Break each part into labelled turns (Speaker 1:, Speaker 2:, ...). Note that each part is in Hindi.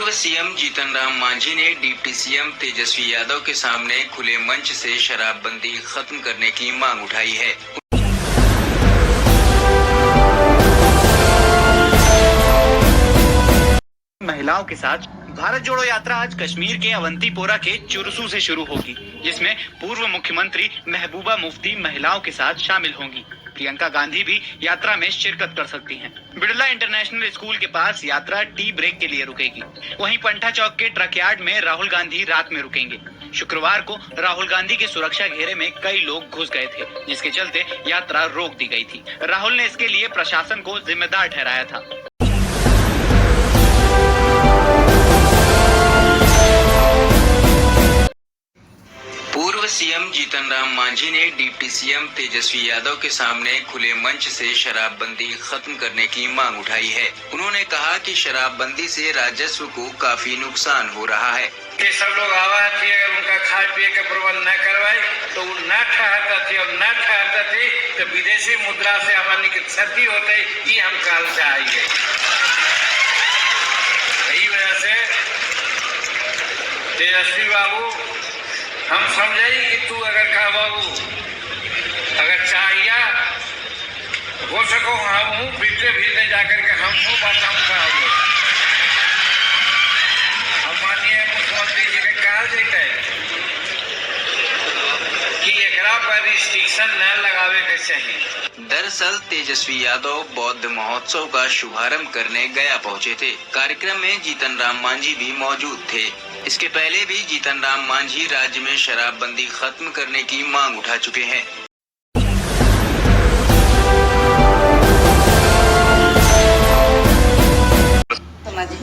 Speaker 1: पूर्व सीएम जीतन राम मांझी ने डिप्टी सीएम तेजस्वी यादव के सामने खुले मंच से शराबबंदी खत्म करने की मांग उठाई है।
Speaker 2: महिलाओं के साथ भारत जोड़ो यात्रा आज कश्मीर के अवंतीपोरा के चुरसू से शुरू होगी, जिसमें पूर्व मुख्यमंत्री महबूबा मुफ्ती महिलाओं के साथ शामिल होंगी। प्रियंका गांधी भी यात्रा में शिरकत कर सकती हैं। बिरला इंटरनेशनल स्कूल के पास यात्रा टी ब्रेक के लिए रुकेगी। वहीं पंठा चौक के ट्रक यार्ड में राहुल गांधी रात में रुकेंगे। शुक्रवार को राहुल गांधी के सुरक्षा घेरे में कई लोग घुस गए थे, जिसके चलते यात्रा रोक दी गई थी। राहुल ने इसके लिए प्रशासन को जिम्मेदार ठहराया था।
Speaker 1: पूर्व सीएम जीतन राम मांझी ने डिप्टी सीएम तेजस्वी यादव के सामने खुले मंच से शराबबंदी खत्म करने की मांग उठाई है। उन्होंने कहा कि शराबबंदी से राजस्व को काफी नुकसान हो रहा है।
Speaker 3: कि सब लोग आवाज थी, अगर उनका खाए पिए का प्रबंध न करवाए तो वो न ठहरता थे और न ठहरता थे तो विदेशी मुद्रा से हमारी क्षति होते, ये हम काल से आई है। यही वजह से तेजस्वी बाबू हम समझे कि तू अगर कहा बाबू अगर चाहिए हो सको हम हूँ भीतरे भीतरे जाकर के हम हूँ बात हम कहा माननीय मुख्यमंत्री जी ने कहा देते कि एकरा पर रिस्ट्रिक्शन न लगावे के चाहिए।
Speaker 1: दरअसल तेजस्वी यादव बौद्ध महोत्सव का शुभारंभ करने गया पहुंचे थे। कार्यक्रम में जीतन राम मांझी भी मौजूद थे। इसके पहले भी जीतन राम मांझी राज्य में शराबबंदी खत्म करने की मांग उठा चुके हैं।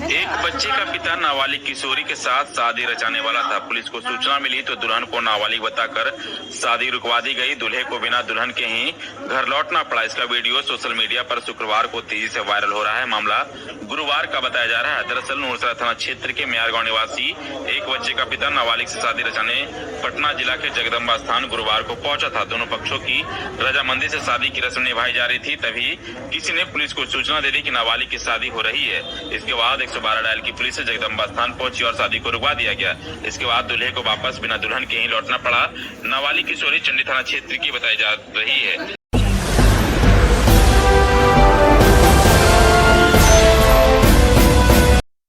Speaker 4: एक बच्चे का पिता नाबालिग किशोरी के साथ शादी रचाने वाला था। पुलिस को सूचना मिली तो दुल्हन को नाबालिग बताकर शादी रुकवा दी गई। दूल्हे को बिना दुल्हन के ही घर लौटना पड़ा। इसका वीडियो सोशल मीडिया पर शुक्रवार को तेजी से वायरल हो रहा है। मामला गुरुवार का बताया जा रहा है। दरअसल नूरसरा थाना क्षेत्र के म्यार गांव निवासी एक बच्चे का पिता नाबालिग से शादी रचाने पटना जिला के जगदम्बा स्थान गुरुवार को पहुंचा था। दोनों पक्षों की रजामंदी से शादी की रस्म निभाई जा रही थी। तभी किसी ने पुलिस को सूचना दे दी कि नाबालिग की शादी हो रही है। इसके बाद 112 डायल की पुलिस जगदम्बा स्थान पहुंची और शादी को रुकवा दिया गया। इसके बाद दूल्हे को वापस बिना दुल्हन के ही लौटना पड़ा। नाबालिग किशोरी चंडी थाना क्षेत्र की बताई जा रही है।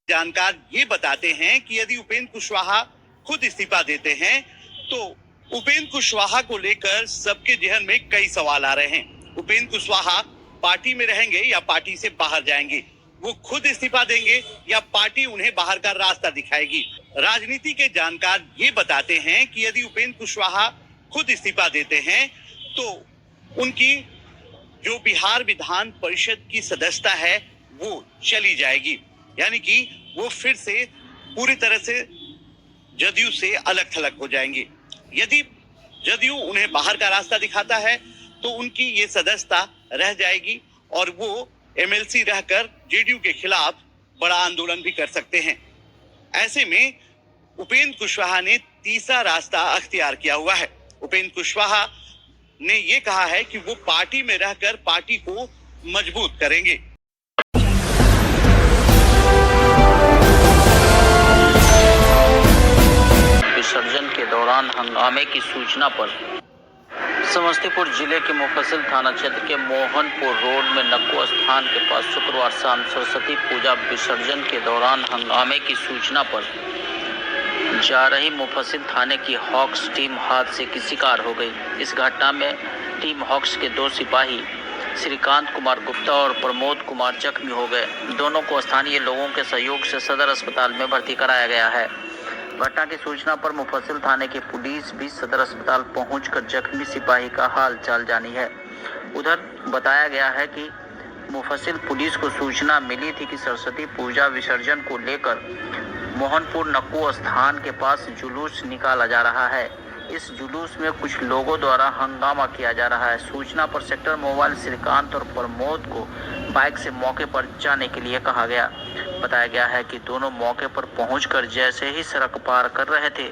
Speaker 2: जानकार ये बताते हैं कि यदि उपेंद्र कुशवाहा खुद इस्तीफा देते हैं तो उपेंद्र कुशवाहा को लेकर सबके जहन में कई सवाल आ रहे हैं। उपेंद्र कुशवाहा पार्टी में रहेंगे या पार्टी से बाहर जाएंगे? वो खुद इस्तीफा देंगे या पार्टी उन्हें बाहर का रास्ता दिखाएगी? राजनीति के जानकार ये बताते हैं कि यदि उपेंद्र कुशवाहा खुद इस्तीफा देते हैं तो उनकी जो बिहार विधान परिषद की सदस्यता है वो चली जाएगी, यानी कि वो फिर से पूरी तरह से जदयू से अलग थलग हो जाएंगे। यदि जदयू उन्हें बाहर का रास्ता दिखाता है तो उनकी ये सदस्यता रह जाएगी और वो एमएलसी रहकर जेडीयू के खिलाफ बड़ा आंदोलन भी कर सकते हैं। ऐसे में उपेंद्र कुशवाहा ने तीसरा रास्ता अख्तियार किया हुआ है। उपेंद्र कुशवाहा ने ये कहा है कि वो पार्टी में रहकर पार्टी को मजबूत करेंगे।
Speaker 5: विसर्जन के दौरान हंगामे की सूचना पर समस्तीपुर जिले के मुफस्सिल थाना क्षेत्र के मोहनपुर रोड में नक्को स्थान के पास शुक्रवार शाम सरस्वती पूजा विसर्जन के दौरान हंगामे की सूचना पर जा रही मुफस्सिल थाने की हॉक्स टीम हादसे की शिकार हो गई। इस घटना में टीम हॉक्स के 2 सिपाही श्रीकांत कुमार गुप्ता और प्रमोद कुमार जख्मी हो गए। दोनों को स्थानीय लोगों के सहयोग से सदर अस्पताल में भर्ती कराया गया है। घटना की सूचना पर मुफस्सिल थाने की पुलिस भी सदर अस्पताल पहुंचकर जख्मी सिपाही का हाल चाल जानी है। उधर बताया गया है कि मुफस्सिल पुलिस को सूचना मिली थी कि सरस्वती पूजा विसर्जन को लेकर मोहनपुर नक्को स्थान के पास जुलूस निकाला जा रहा है। इस जुलूस में कुछ लोगों द्वारा हंगामा किया जा रहा है। सूचना पर सेक्टर मोबाइल श्रीकांत और प्रमोद को बाइक से मौके पर जाने के लिए कहा गया। बताया गया है कि दोनों मौके पर पहुंचकर जैसे ही सड़क पार कर रहे थे,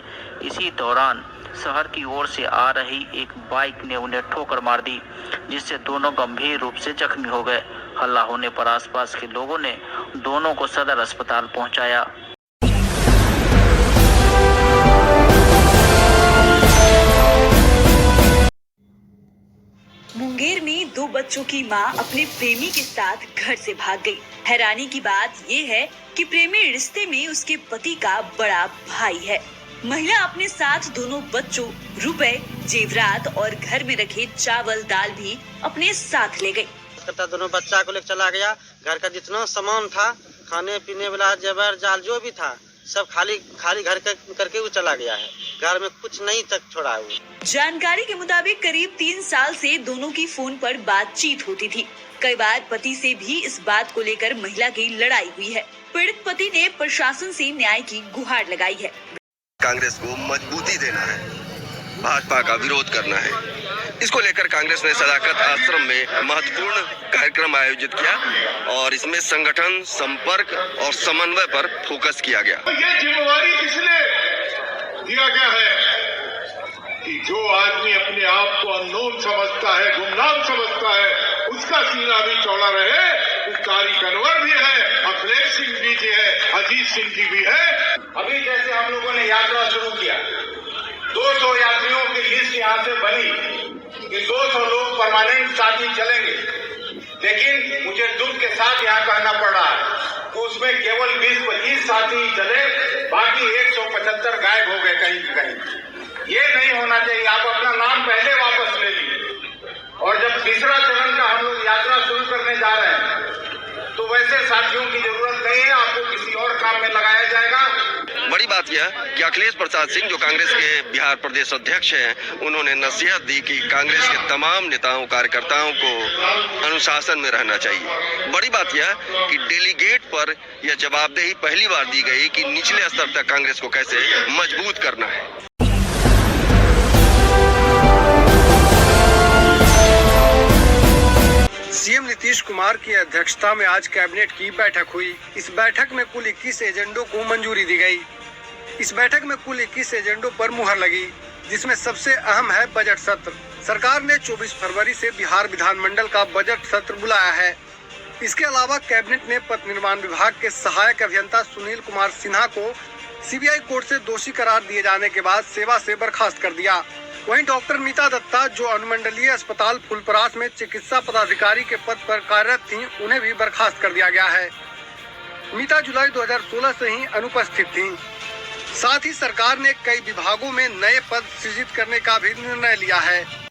Speaker 5: इसी दौरान शहर की ओर से आ रही एक बाइक ने उन्हें ठोकर मार दी, जिससे दोनों गंभीर रूप से जख्मी हो गए। हल्ला होने पर आसपास के लोगों ने दोनों को सदर अस्पताल पहुंचाया।
Speaker 6: मुंगेर में 2 बच्चों की मां अपने प्रेमी के साथ घर से भाग गई। हैरानी की बात ये है कि प्रेमी रिश्ते में उसके पति का बड़ा भाई है। महिला अपने साथ दोनों बच्चों, रुपए, जेवरात और घर में रखे चावल दाल भी अपने साथ ले गई।
Speaker 7: दोनों बच्चा को लेकर चला गया। घर का जितना सामान था, खाने पीने वाला जेवर जाल जो भी था, सब खाली घर करके वो चला गया है। घर में कुछ नहीं तक छोड़ा है वो।
Speaker 6: जानकारी के मुताबिक करीब 3 साल से दोनों की फोन पर बातचीत होती थी। कई बार पति से भी इस बात को लेकर महिला की लड़ाई हुई है। पीड़ित पति ने प्रशासन से न्याय की गुहार लगाई है।
Speaker 8: कांग्रेस को मजबूती देना है, भाजपा का विरोध करना है। इसको लेकर कांग्रेस ने सदाकत आश्रम में महत्वपूर्ण कार्यक्रम आयोजित किया और इसमें संगठन, संपर्क और समन्वय पर फोकस किया गया।
Speaker 9: ये जिम्मेवारी किसने दिया गया है कि जो आदमी अपने आप को अननोन समझता है, गुमनाम समझता है, उसका सीना भी चौड़ा रहे। तारिक अनवर भी है, अखिलेश सिंह भी है, अजीत सिंह जी भी है।
Speaker 3: अभी जैसे हम लोगों ने यात्रा शुरू किया, 200 यात्रियों की लिस्ट यहाँ से बनी कि 200 लोग परमानेंट साथी चलेंगे, लेकिन मुझे दुख के साथ यहाँ कहना पड़ रहा है तो उसमें केवल 20-25 साथी चले, बाकी 175 गायब हो गए कहीं कहीं। ये नहीं होना चाहिए। आप अपना नाम पहले वापस ले लीजिए। और जब तीसरा चरण का हम लोग यात्रा शुरू करने जा रहे हैं तो वैसे साथियों की जरूरत नहीं है, आपको किसी और काम में लगाया जाएगा।
Speaker 8: बड़ी बात यह कि अखिलेश प्रसाद सिंह जो कांग्रेस के बिहार प्रदेश अध्यक्ष हैं, उन्होंने नसीहत दी कि कांग्रेस के तमाम नेताओं कार्यकर्ताओं को अनुशासन में रहना चाहिए। बड़ी बात यह कि डेलीगेट पर यह जवाबदेही पहली बार दी गई कि निचले स्तर तक कांग्रेस को कैसे मजबूत करना है।
Speaker 10: सीएम नीतीश कुमार की अध्यक्षता में आज कैबिनेट की बैठक हुई। इस बैठक में कुल 21 एजेंडों को मंजूरी दी गई। इस बैठक में कुल 21 एजेंडों पर मुहर लगी, जिसमें सबसे अहम है बजट सत्र। सरकार ने 24 फरवरी से बिहार विधानमंडल का बजट सत्र बुलाया है। इसके अलावा कैबिनेट ने पथ निर्माण विभाग के सहायक अभियंता सुनील कुमार सिन्हा को सीबीआई कोर्ट से दोषी करार दिए जाने के बाद सेवा से बर्खास्त कर दिया। वहीं डॉक्टर मीता दत्ता, जो अनुमंडलीय अस्पताल फुलपरास में चिकित्सा पदाधिकारी के पद पर कार्यरत थीं, उन्हें भी बर्खास्त कर दिया गया है। मीता जुलाई 2016 से ही अनुपस्थित थीं। साथ ही सरकार ने कई विभागों में नए पद सृजित करने का भी निर्णय लिया है।